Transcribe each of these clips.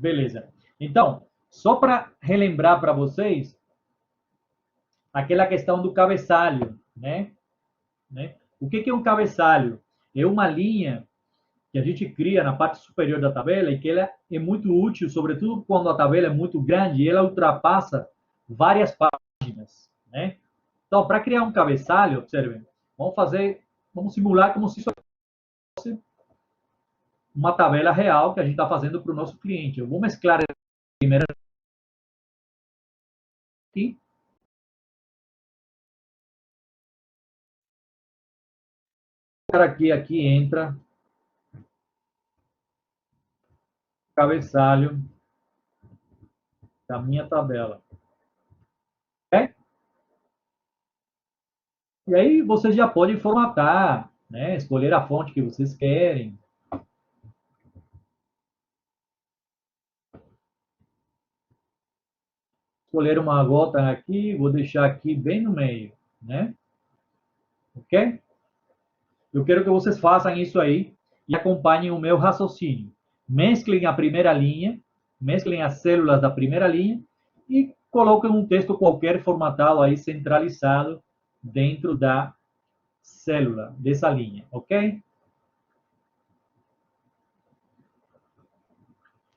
Beleza. Então, só para relembrar para vocês aquela questão do cabeçalho, né? O que é um cabeçalho? É uma linha que a gente cria na parte superior da tabela e que ela é muito útil, sobretudo quando a tabela é muito grande e ela ultrapassa várias páginas, né? Então, para criar um cabeçalho, observem, vamos simular como se isso fosse uma tabela real que a gente está fazendo para o nosso cliente. Eu vou mesclar primeiro aqui. Aqui entra o cabeçalho da minha tabela. É? E aí vocês já podem formatar, né? Escolher a fonte que vocês querem. Escolher uma gota aqui, vou deixar aqui bem no meio, né? Ok? Eu quero que vocês façam isso aí e acompanhem o meu raciocínio. Mesclem a primeira linha, mesclem as células da primeira linha e coloquem um texto qualquer formatado aí, centralizado, dentro da célula, dessa linha, ok?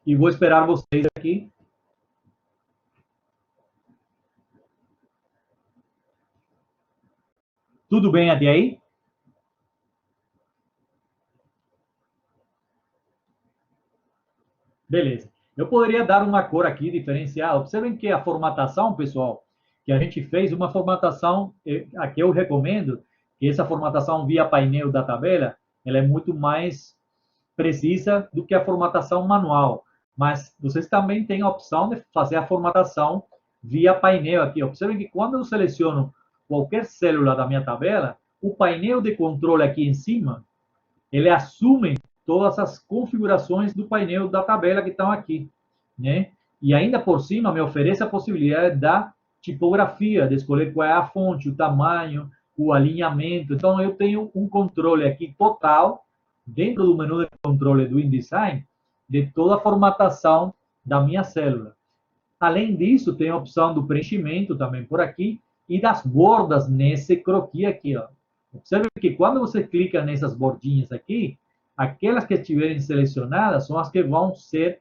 E vou esperar vocês aqui. Tudo bem até aí? Beleza. Eu poderia dar uma cor aqui diferenciada. Observem que a formatação, pessoal, que a gente fez, uma formatação, aqui eu recomendo que essa formatação via painel da tabela, ela é muito mais precisa do que a formatação manual. Mas vocês também têm a opção de fazer a formatação via painel aqui. Observem que quando eu seleciono qualquer célula da minha tabela, o painel de controle aqui em cima, ele assume todas as configurações do painel da tabela que estão aqui, né? E ainda por cima me oferece a possibilidade da tipografia, de escolher qual é a fonte, o tamanho, o alinhamento. Então eu tenho um controle aqui total dentro do menu de controle do InDesign de toda a formatação da minha célula. Além disso, tem a opção do preenchimento também por aqui e das bordas nesse croquis aqui, ó. Observe que quando você clica nessas bordinhas aqui, aquelas que estiverem selecionadas são as que vão ser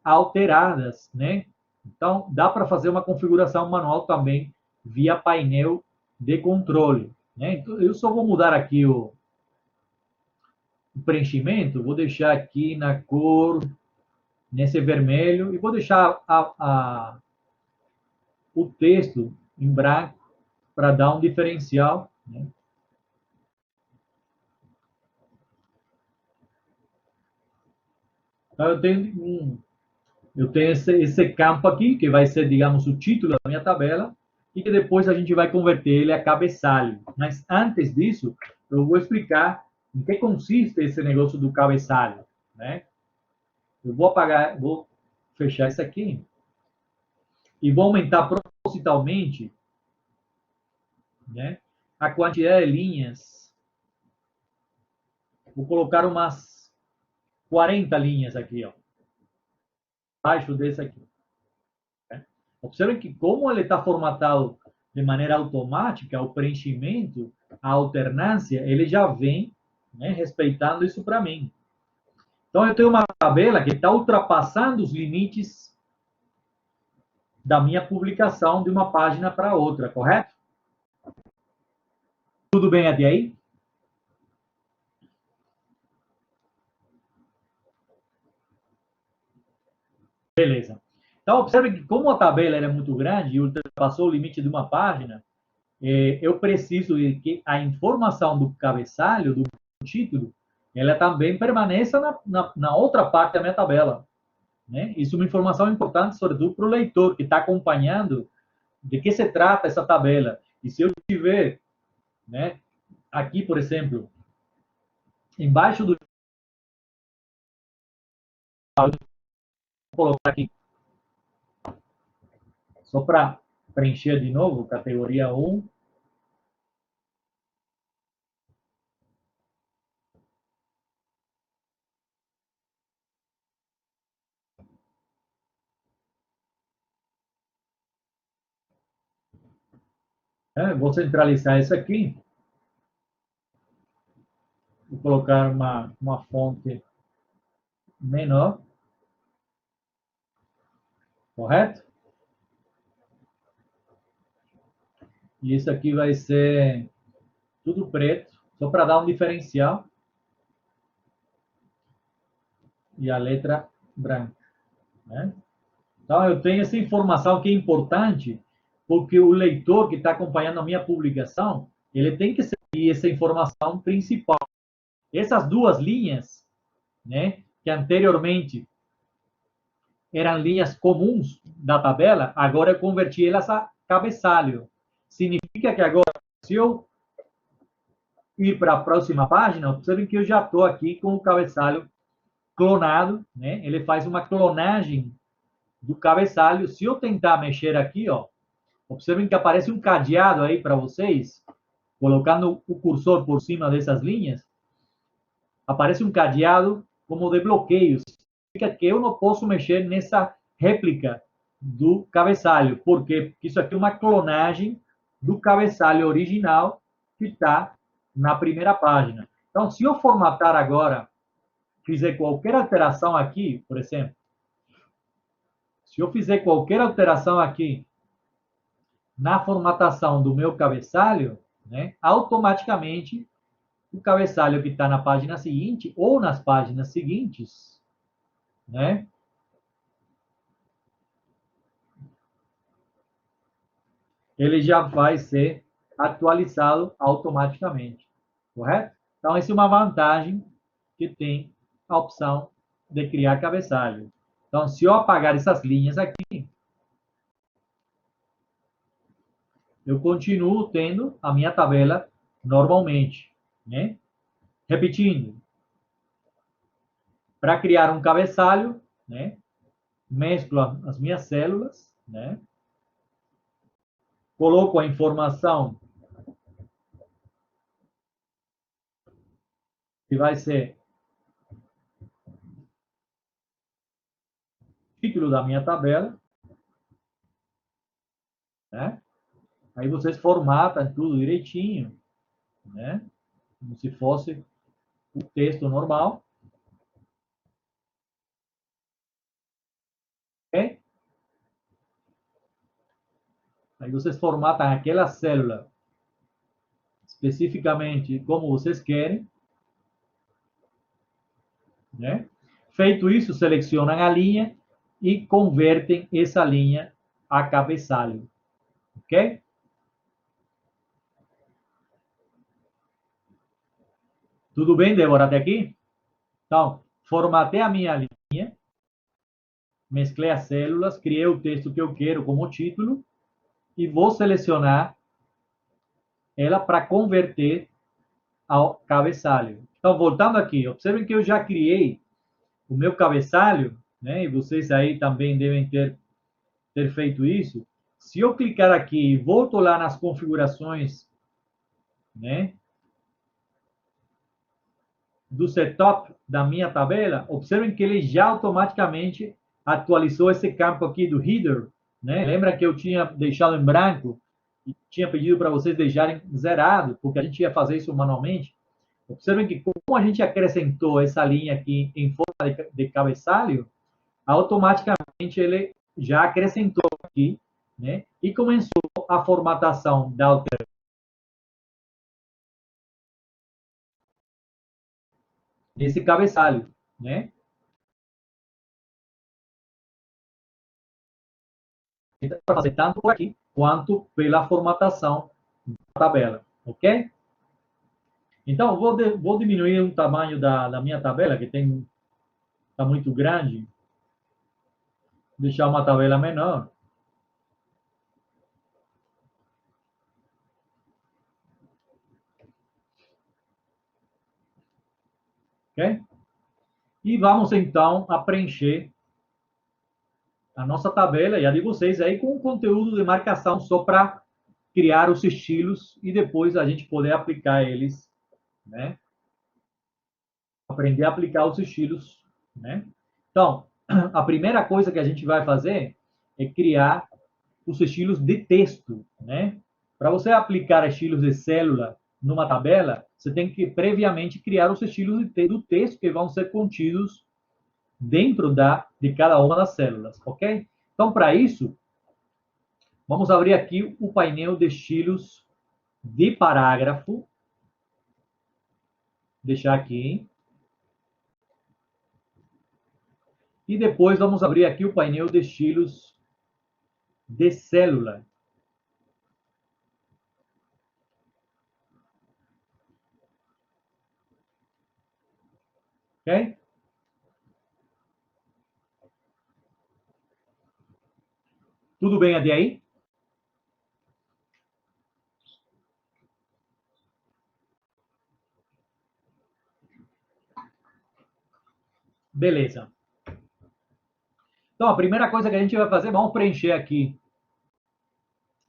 alteradas, né? Então, dá para fazer uma configuração manual também via painel de controle, né? Então, eu só vou mudar aqui o preenchimento, vou deixar aqui na cor, nesse vermelho, e vou deixar o texto em branco para dar um diferencial, né? Então, eu tenho esse campo aqui, que vai ser, digamos, o título da minha tabela, e que depois a gente vai converter ele a cabeçalho. Mas antes disso, eu vou explicar em que consiste esse negócio do cabeçalho, né? Eu vou apagar, vou fechar isso aqui e vou aumentar propositalmente, né, a quantidade de linhas. Vou colocar umas 40 linhas aqui, ó, abaixo desse aqui. Né? Observe que como ele está formatado de maneira automática, o preenchimento, a alternância, ele já vem, né, respeitando isso para mim. Então, eu tenho uma tabela que está ultrapassando os limites da minha publicação de uma página para outra, correto? Tudo bem até aí? Beleza. Então, observe que como a tabela é muito grande e ultrapassou o limite de uma página, eu preciso que a informação do cabeçalho, do título, ela também permaneça na outra parte da minha tabela. Né? Isso é uma informação importante, sobretudo para o leitor que está acompanhando de que se trata essa tabela. E se eu tiver, né, aqui, por exemplo, embaixo do. Vou colocar aqui, só para preencher de novo, categoria 1. Vou centralizar isso aqui. Vou colocar uma fonte menor, correto? E isso aqui vai ser tudo preto, só para dar um diferencial. E a letra branca, né? Então, eu tenho essa informação que é importante, porque o leitor que está acompanhando a minha publicação, ele tem que seguir essa informação principal. Essas duas linhas, né, que anteriormente eram linhas comuns da tabela, agora eu converti elas a cabeçalho. Significa que agora, se eu ir para a próxima página, observem que eu já estou aqui com o cabeçalho clonado, né? Ele faz uma clonagem do cabeçalho. Se eu tentar mexer aqui, ó, observem que aparece um cadeado aí para vocês, colocando o cursor por cima dessas linhas, aparece um cadeado como de bloqueios. Significa que eu não posso mexer nessa réplica do cabeçalho. Por quê? Porque isso aqui é uma clonagem do cabeçalho original que está na primeira página. Então, se eu formatar agora, fizer qualquer alteração aqui, por exemplo, se eu fizer qualquer alteração aqui na formatação do meu cabeçalho, né, automaticamente o cabeçalho que está na página seguinte ou nas páginas seguintes, né, ele já vai ser atualizado automaticamente, correto? Então, essa é uma vantagem que tem a opção de criar cabeçalho. Então, se eu apagar essas linhas aqui, eu continuo tendo a minha tabela normalmente, né? Repetindo, para criar um cabeçalho, né? Mesclo as minhas células, né? Coloco a informação que vai ser o título da minha tabela, né? Aí vocês formatam tudo direitinho, né? Como se fosse o texto normal, ok? Aí vocês formatam aquela célula especificamente como vocês querem, né? Feito isso, selecionam a linha e convertem essa linha a cabeçalho, ok? Tudo bem, Débora, até aqui? Então, formatei a minha linha, mesclei as células, criei o texto que eu quero como título e vou selecionar ela para converter ao cabeçalho. Então, voltando aqui, observem que eu já criei o meu cabeçalho, né? E vocês aí também devem ter feito isso. Se eu clicar aqui e volto lá nas configurações, né, do setup da minha tabela, observem que ele já automaticamente atualizou esse campo aqui do header, né? Lembra que eu tinha deixado em branco e tinha pedido para vocês deixarem zerado, porque a gente ia fazer isso manualmente. Observem que como a gente acrescentou essa linha aqui em forma de cabeçalho, automaticamente ele já acrescentou aqui, né? E começou a formatação da alteração desse cabeçalho, né? Então, para fazer tanto por aqui quanto pela formatação da tabela, ok? Então, vou diminuir o tamanho da minha tabela, que está muito grande, deixar uma tabela menor. Ok? E vamos então a preencher a nossa tabela e a de vocês aí com o conteúdo de marcação só para criar os estilos e depois a gente poder aplicar eles, né? Aprender a aplicar os estilos, né? Então, a primeira coisa que a gente vai fazer é criar os estilos de texto, né? Para você aplicar estilos de célula numa tabela, você tem que previamente criar os estilos do texto que vão ser contidos dentro de cada uma das células, ok? Então, para isso, vamos abrir aqui o painel de estilos de parágrafo. Deixar aqui. E depois vamos abrir aqui o painel de estilos de célula. Ok? Tudo bem até aí? Beleza. Então, a primeira coisa que a gente vai fazer, vamos preencher aqui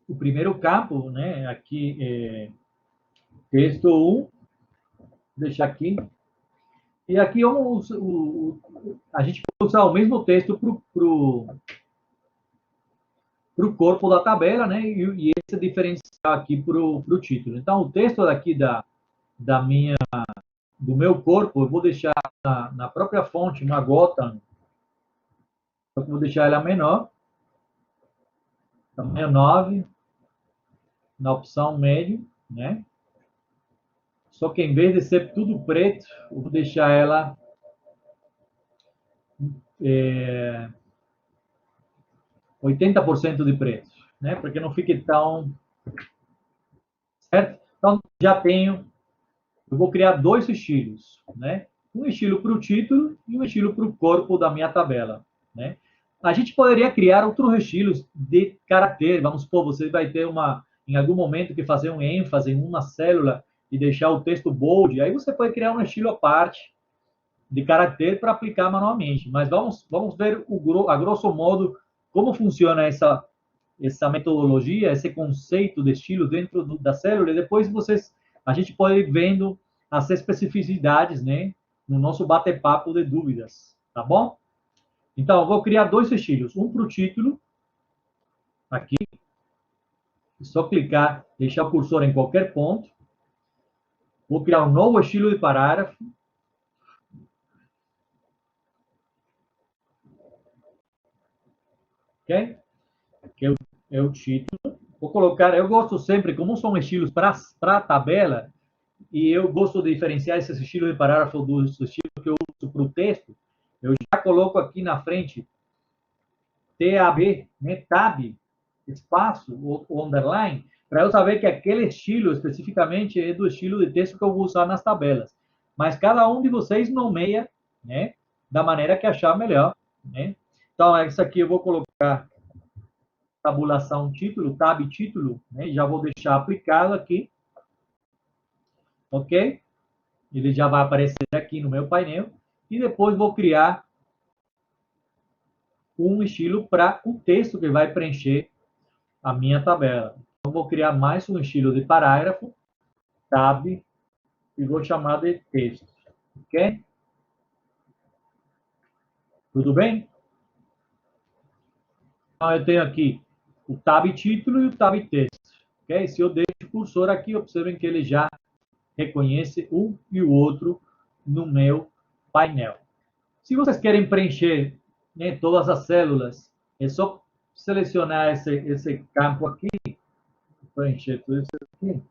o primeiro campo, né? Aqui, texto 1, deixar aqui. E aqui vamos, a gente vai usar o mesmo texto para o corpo da tabela, né? E esse diferencial aqui para o título. Então, o texto daqui da minha, do meu corpo, eu vou deixar na própria fonte uma gota, só que vou deixar ela menor, tamanho 9, na opção médio, né? Só que em vez de ser tudo preto, eu vou deixar ela é, 80% de preto, né? Para que não fique tão certo. Então já tenho, eu vou criar dois estilos, né? Um estilo para o título e um estilo para o corpo da minha tabela, né? A gente poderia criar outros estilos de caractere. Vamos supor, você vai ter em algum momento que fazer um ênfase em uma célula e deixar o texto bold. Aí você pode criar um estilo à parte de caractere para aplicar manualmente. Mas vamos ver a grosso modo como funciona essa metodologia, esse conceito de estilo dentro da célula. E depois a gente pode ir vendo as especificidades, né, no nosso bate-papo de dúvidas, tá bom? Então, eu vou criar dois estilos, um para o título, aqui, só clicar, deixar o cursor em qualquer ponto. Vou criar um novo estilo de parágrafo, ok? Que é o título. Vou colocar, eu gosto sempre, como são estilos para a tabela, e eu gosto de diferenciar esse estilo de parágrafo do estilo que eu uso para o texto, eu já coloco aqui na frente TAB, né, tab, espaço, ou underline, para eu saber que aquele estilo especificamente é do estilo de texto que eu vou usar nas tabelas. Mas cada um de vocês nomeia, né, da maneira que achar melhor, né? Então, isso aqui eu vou colocar tabulação título, tab título, né? Já vou deixar aplicado aqui, ok? Ele já vai aparecer aqui no meu painel. E depois vou criar um estilo para o texto que vai preencher a minha tabela. Então, vou criar mais um estilo de parágrafo, tab, e vou chamar de texto. Ok? Tudo bem? Então, eu tenho aqui o tab título e o tab texto. Ok? Se eu deixo o cursor aqui, observem que ele já reconhece um e o outro no meu painel. Se vocês querem preencher, né, todas as células, é só selecionar esse campo aqui, preencher tudo isso aqui.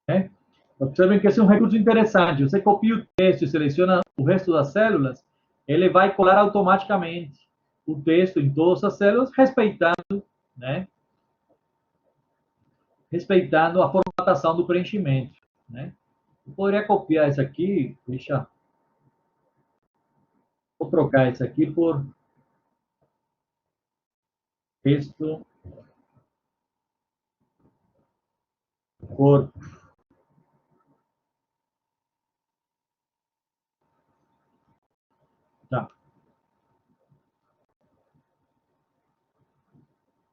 Né? Observem que esse é um recurso interessante. Você copia o texto e seleciona o resto das células, ele vai colar automaticamente o texto em todas as células, respeitando, né, respeitando a formatação do preenchimento. Né? Eu poderia copiar isso aqui, vou trocar isso aqui por texto corpo. Tá,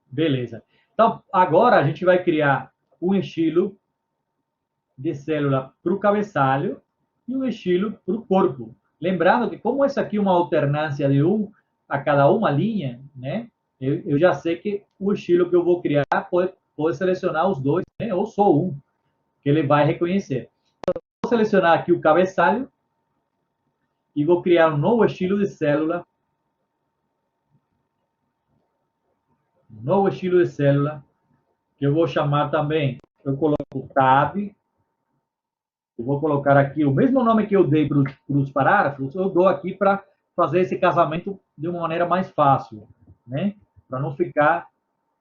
beleza. Então, agora a gente vai criar um estilo de célula para o cabeçalho e um estilo para o corpo. Lembrando que, como essa aqui é uma alternância de um a cada uma linha, né? Eu já sei que o estilo que eu vou criar pode selecionar os dois, né? Ou só um, que ele vai reconhecer. Então, vou selecionar aqui o cabeçalho e vou criar um novo estilo de célula. Um novo estilo de célula, que eu vou chamar também, eu coloco tab. Eu vou colocar aqui o mesmo nome que eu dei para os parágrafos, eu dou aqui para fazer esse casamento de uma maneira mais fácil, né? Para não ficar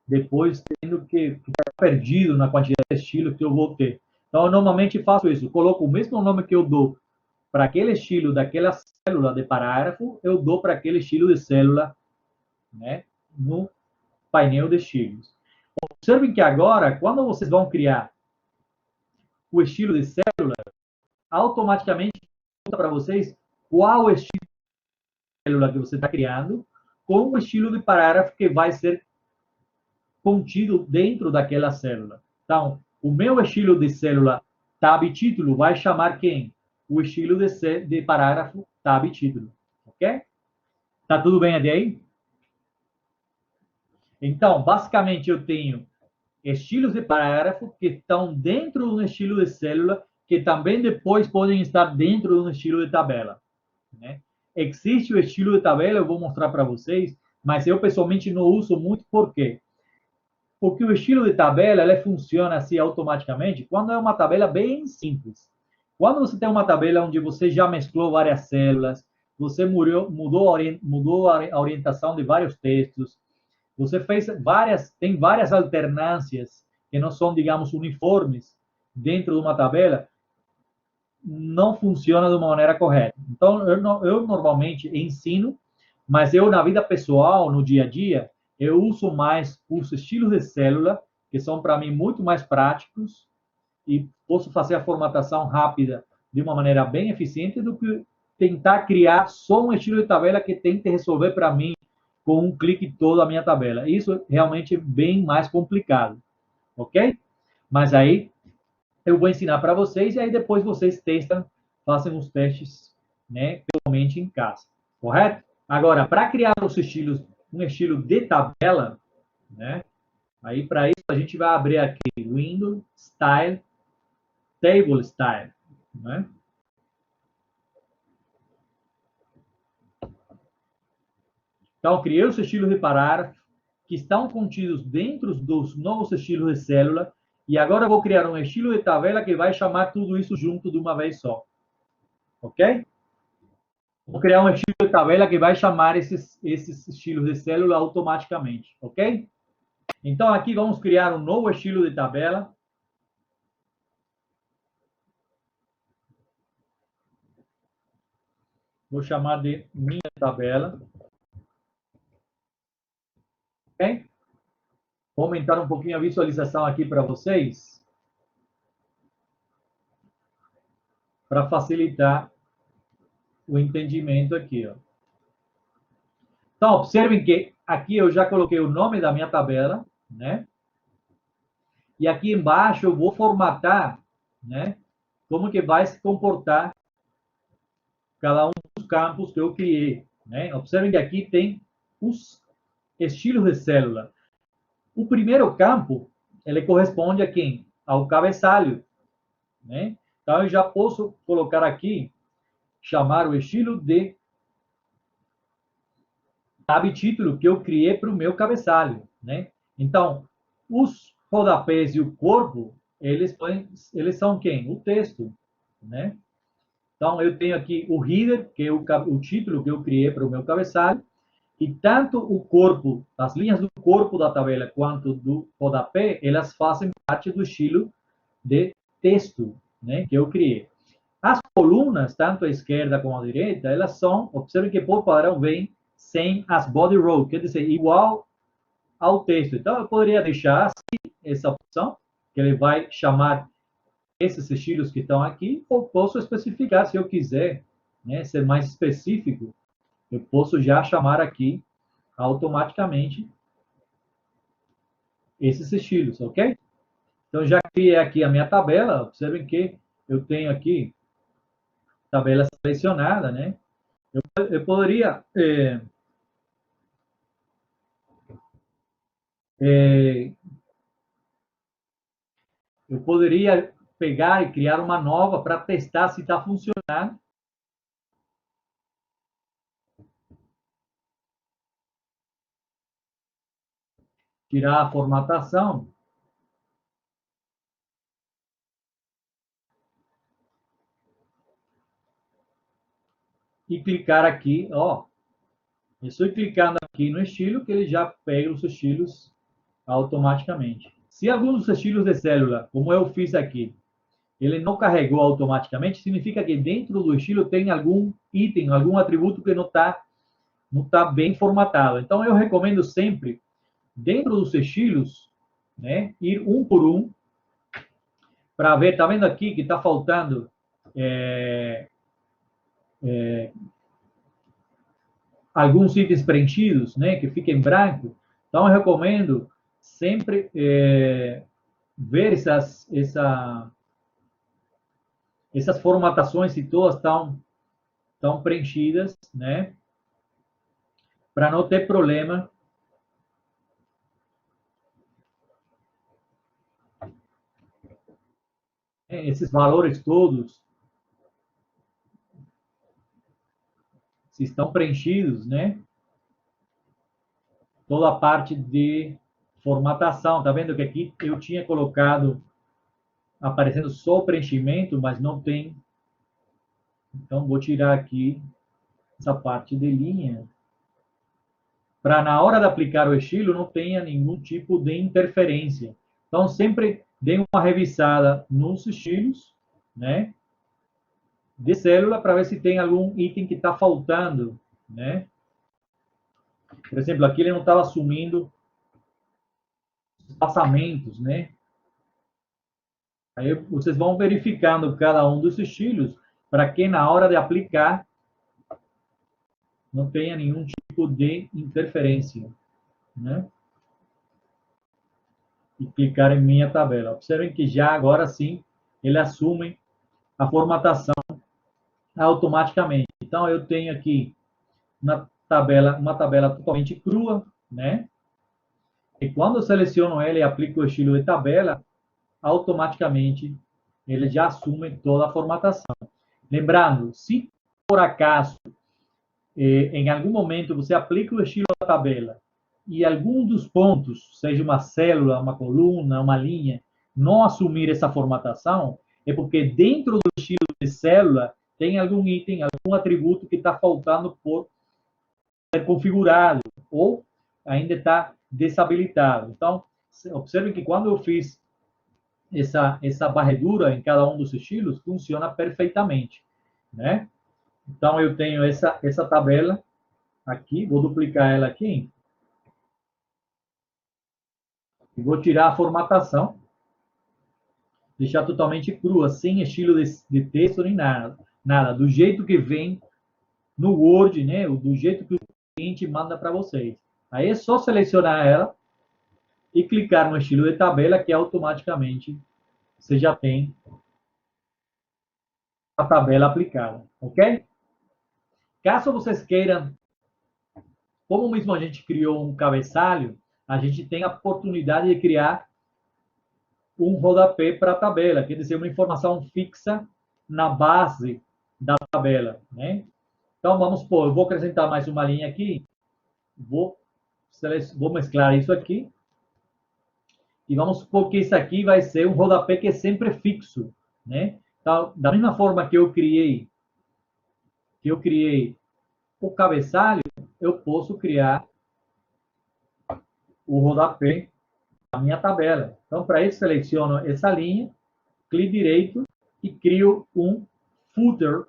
depois tendo que ficar perdido na quantidade de estilo que eu vou ter. Então, eu normalmente faço isso. Eu coloco o mesmo nome que eu dou para aquele estilo daquela célula de parágrafo, eu dou para aquele estilo de célula, né? No painel de estilos. Observem que agora, quando vocês vão criar o estilo de célula, automaticamente para vocês qual estilo de célula que você está criando com o estilo de parágrafo que vai ser contido dentro daquela célula. Então, o meu estilo de célula tab título vai chamar quem? O estilo de parágrafo tab título. Ok? Tá tudo bem até aí? Então, basicamente, eu tenho estilos de parágrafo que estão dentro de um estilo de célula que também depois podem estar dentro de um estilo de tabela. Né? Existe o estilo de tabela, eu vou mostrar para vocês, mas eu pessoalmente não uso muito, por quê? Porque o estilo de tabela, ele funciona assim automaticamente quando é uma tabela bem simples. Quando você tem uma tabela onde você já mesclou várias células, você mudou a orientação de vários textos, você fez tem várias alternâncias que não são, digamos, uniformes dentro de uma tabela, não funciona de uma maneira correta. Então, eu normalmente ensino, mas eu, na vida pessoal, no dia a dia, eu uso mais os estilos de célula, que são, para mim, muito mais práticos e posso fazer a formatação rápida de uma maneira bem eficiente do que tentar criar só um estilo de tabela que tente resolver para mim com um clique toda a minha tabela. Isso realmente é bem mais complicado, ok? Mas aí eu vou ensinar para vocês e aí depois vocês testam, façam os testes, né, pessoalmente em casa, correto? Agora, para criar os estilos, um estilo de tabela, né, aí para isso a gente vai abrir aqui Windows, Style, Table Style, né? Então, criei os estilos de parágrafo que estão contidos dentro dos novos estilos de célula e agora eu vou criar um estilo de tabela que vai chamar tudo isso junto de uma vez só, ok? Vou criar um estilo de tabela que vai chamar esses estilos de célula automaticamente, ok? Então, aqui vamos criar um novo estilo de tabela. Vou chamar de minha tabela. Ok? Vou aumentar um pouquinho a visualização aqui para vocês, para facilitar o entendimento aqui. Ó. Então, observem que aqui eu já coloquei o nome da minha tabela, né? E aqui embaixo eu vou formatar, né? Como que vai se comportar cada um dos campos que eu criei, né? Observem que aqui tem os estilos de célula. O primeiro campo, ele corresponde a quem? Ao cabeçalho, né? Então, eu já posso colocar aqui, chamar o estilo de tab título que eu criei para o meu cabeçalho, né? Então, os rodapés e o corpo, eles são quem? O texto, né? Então, eu tenho aqui o header, que é o título que eu criei para o meu cabeçalho, e tanto o corpo, as linhas do corpo da tabela, quanto do rodapé, elas fazem parte do estilo de texto, né, que eu criei. As colunas, tanto à esquerda como à direita, elas são, observem que por padrão vem sem as body row, quer dizer, igual ao texto. Então, eu poderia deixar assim, essa opção, que ele vai chamar esses estilos que estão aqui, ou posso especificar, se eu quiser, né, ser mais específico, eu posso já chamar aqui automaticamente esses estilos, ok? Então, já criei aqui a minha tabela. Observem que eu tenho aqui tabela selecionada, né? Eu poderia é, eu poderia pegar e criar uma nova para testar se está funcionando. Tirar a formatação. E clicar aqui, ó. Eu estou clicando aqui no estilo que ele já pega os estilos automaticamente. Se alguns dos estilos de célula, como eu fiz aqui, ele não carregou automaticamente, significa que dentro do estilo tem algum item, algum atributo que não tá bem formatado. Então, eu recomendo sempre, dentro dos estilos, né, ir um por um, para ver, tá vendo aqui que está faltando alguns itens preenchidos, né, que fica em branco. Então, eu recomendo sempre ver essas formatações, se todas estão preenchidas, né, para não ter problema. Esses valores todos, se estão preenchidos, né, toda a parte de formatação. Tá vendo que aqui eu tinha colocado aparecendo só o preenchimento, mas não tem. Então, vou tirar aqui essa parte de linha, para na hora de aplicar o estilo não tenha nenhum tipo de interferência. Então, sempre dê uma revisada nos estilos, né, de célula, para ver se tem algum item que está faltando, né. Por exemplo, aqui ele não estava assumindo espaçamentos, né. Aí vocês vão verificando cada um dos estilos para que na hora de aplicar não tenha nenhum tipo de interferência, né? E clicar em minha tabela. Observem que já agora sim ele assume a formatação automaticamente. Então eu tenho aqui uma tabela totalmente crua, né? E quando eu seleciono ela e aplico o estilo de tabela, automaticamente ele já assume toda a formatação. Lembrando, se por acaso em algum momento você aplica o estilo da tabela e algum dos pontos, seja uma célula, uma coluna, uma linha, não assumir essa formatação, é porque dentro do estilo de célula tem algum item, algum atributo que está faltando por ser configurado ou ainda está desabilitado. Então, observem que quando eu fiz essa varredura em cada um dos estilos, funciona perfeitamente, né? Então, eu tenho essa tabela aqui, vou duplicar ela aqui, e vou tirar a formatação, deixar totalmente crua, sem estilo de texto nem nada, do jeito que vem no Word, né, do jeito que o cliente manda para vocês. Aí é só selecionar ela e clicar no estilo de tabela, que automaticamente você já tem a tabela aplicada, ok? Caso vocês queiram, como mesmo a gente criou um cabeçalho, a gente tem a oportunidade de criar um rodapé para a tabela, quer dizer, uma informação fixa na base da tabela, né? Então, vamos supor, eu vou acrescentar mais uma linha aqui, vou mesclar isso aqui, e vamos supor que isso aqui vai ser um rodapé que é sempre fixo, né? Então, da mesma forma que eu criei o cabeçalho, eu posso criar o rodapé da minha tabela. Então, para isso, seleciono essa linha, clique direito e crio um footer.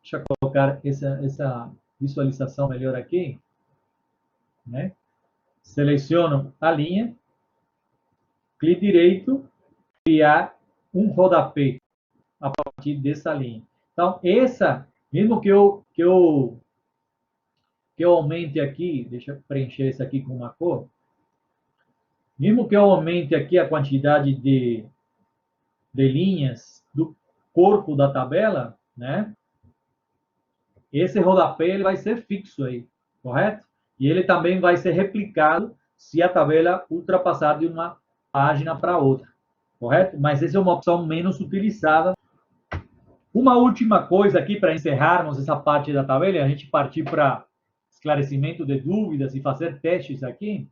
Deixa eu colocar essa visualização melhor aqui, né? Seleciono a linha, clique direito, criar um rodapé a partir dessa linha. Então, mesmo que eu aumente aqui, deixa eu preencher isso aqui com uma cor, mesmo que eu aumente aqui a quantidade de linhas do corpo da tabela, né? Esse rodapé ele vai ser fixo aí, correto? E ele também vai ser replicado se a tabela ultrapassar de uma página para outra, correto? Mas essa é uma opção menos utilizada. Uma última coisa aqui para encerrarmos essa parte da tabela e a gente partir para esclarecimento de dúvidas e fazer testes aqui,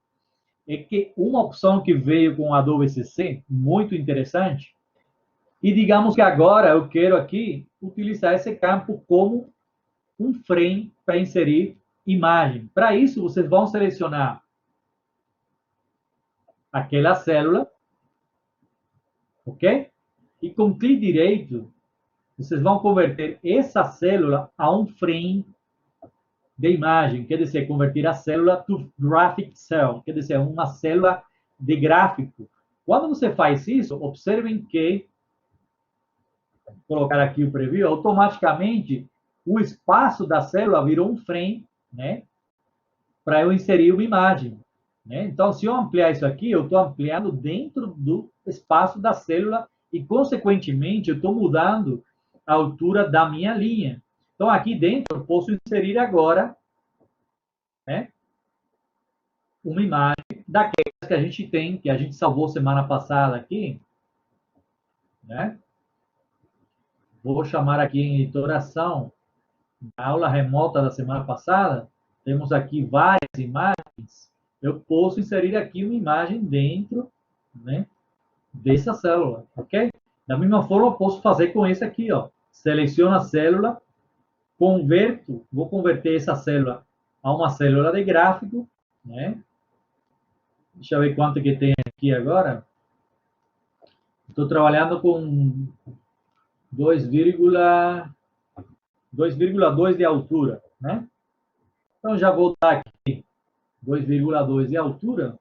é que uma opção que veio com o Adobe CC, muito interessante, e digamos que agora eu quero aqui utilizar esse campo como um frame para inserir imagem. Para isso, vocês vão selecionar aquela célula, ok? E com clique direito, vocês vão converter essa célula a um frame de imagem, quer dizer, converter a célula to graphic cell, quer dizer, uma célula de gráfico. Quando você faz isso, observem que, vou colocar aqui o preview, automaticamente o espaço da célula virou um frame, né? Para eu inserir uma imagem. Né? Então, se eu ampliar isso aqui, eu estou ampliando dentro do espaço da célula e, consequentemente, eu estou mudando a altura da minha linha. Então, aqui dentro, eu posso inserir agora, né, uma imagem daquelas que a gente tem, que a gente salvou semana passada aqui. Né? Vou chamar aqui em editoração, na aula remota da semana passada, temos aqui várias imagens. Eu posso inserir aqui uma imagem dentro, né, dessa célula, ok? Da mesma forma, eu posso fazer com esse aqui, ó. Seleciono a célula, vou converter essa célula a uma célula de gráfico, né? Deixa eu ver quanto que tem aqui agora. Estou trabalhando com 2,2 de altura, né? Então, já vou dar aqui 2,2 de altura,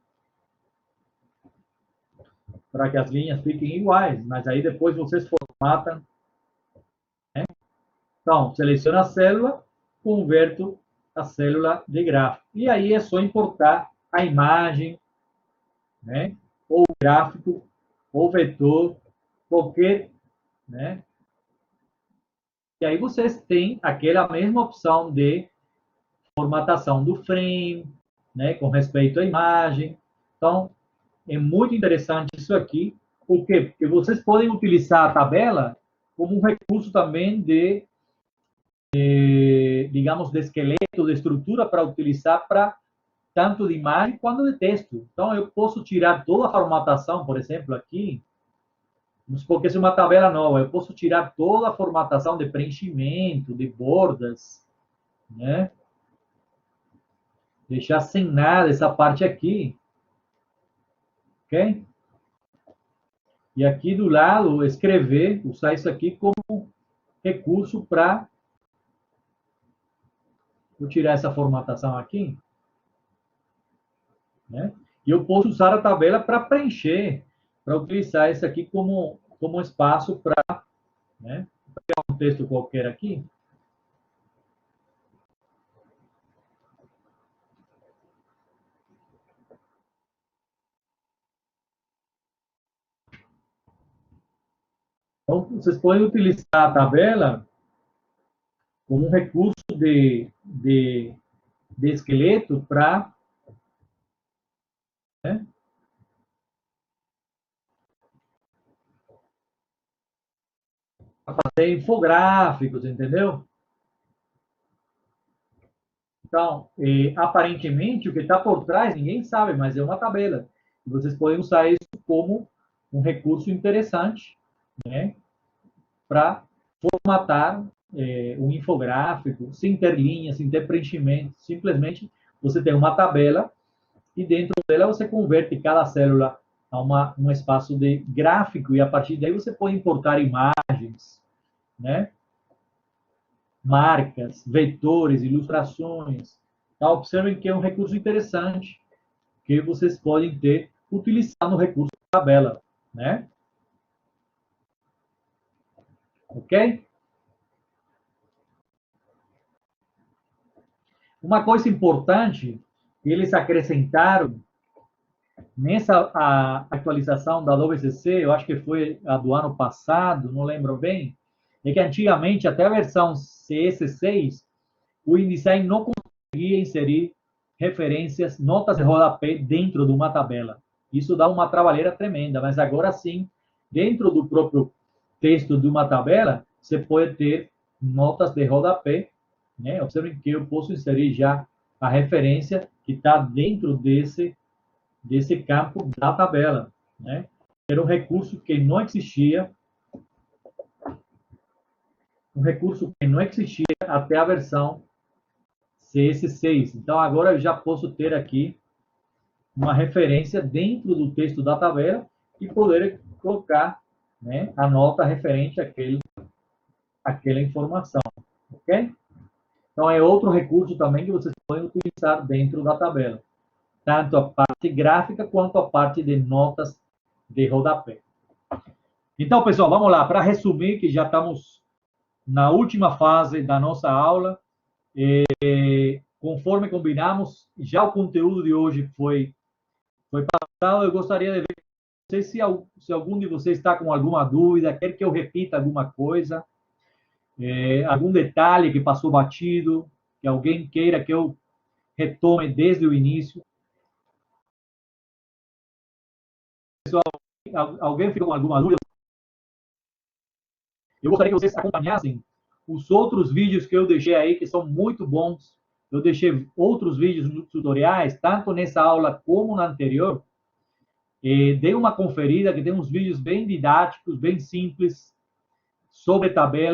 para que as linhas fiquem iguais, mas aí depois vocês formatam, né? Então, seleciono a célula, converto a célula de gráfico. E aí é só importar a imagem, né? Ou gráfico, ou vetor, qualquer, né? E aí vocês têm aquela mesma opção de formatação do frame, né? Com respeito à imagem. Então, é muito interessante isso aqui. Por quê? Porque vocês podem utilizar a tabela como um recurso também de, digamos, de esqueleto, de estrutura para utilizar para tanto de imagem quanto de texto. Então, eu posso tirar toda a formatação, por exemplo, aqui, vamos supor que é uma tabela nova, eu posso tirar toda a formatação de preenchimento, de bordas, né? Deixar sem nada essa parte aqui, ok? E aqui do lado, escrever, usar isso aqui como recurso para... Vou tirar essa formatação aqui, né? E eu posso usar a tabela para preencher, para utilizar isso aqui como espaço para, né? Vou pegar um texto qualquer aqui. Então, vocês podem utilizar a tabela como um recurso de esqueleto para, né, fazer infográficos, entendeu? Então, aparentemente, o que está por trás, ninguém sabe, mas é uma tabela. E vocês podem usar isso como um recurso interessante, né, para formatar um infográfico, sem ter linhas, sem ter preenchimento. Simplesmente, você tem uma tabela e dentro dela você converte cada célula a um espaço de gráfico e a partir daí você pode importar imagens, né? Marcas, vetores, ilustrações. Tá? Observem que é um recurso interessante que vocês podem ter utilizado no recurso da tabela, né? Ok? Uma coisa importante que eles acrescentaram Nessa atualização da Adobe CC, eu acho que foi a do ano passado, não lembro bem, é que antigamente, até a versão CS6, o InDesign não conseguia inserir referências, notas de rodapé dentro de uma tabela. Isso dá uma trabalheira tremenda, mas agora sim, dentro do próprio texto de uma tabela, você pode ter notas de rodapé, né? Observem que eu posso inserir já a referência que está dentro desse campo da tabela, né? Era um recurso que não existia, até a versão CS6. Então, agora eu já posso ter aqui uma referência dentro do texto da tabela e poder colocar, né, a nota referente àquela informação, ok? Então, é outro recurso também que vocês podem utilizar dentro da tabela, tanto a parte gráfica quanto a parte de notas de rodapé. Então, pessoal, vamos lá. Para resumir, que já estamos na última fase da nossa aula, conforme combinamos, já o conteúdo de hoje foi passado. Eu gostaria de ver, não sei se algum de vocês está com alguma dúvida, quer que eu repita alguma coisa, algum detalhe que passou batido, que alguém queira que eu retome desde o início. Pessoal, alguém ficou com alguma dúvida? Eu gostaria que vocês acompanhassem os outros vídeos que eu deixei aí, que são muito bons. Eu deixei outros vídeos tutoriais, tanto nessa aula como na anterior. Dê uma conferida, que tem uns vídeos bem didáticos, bem simples, sobre tabela,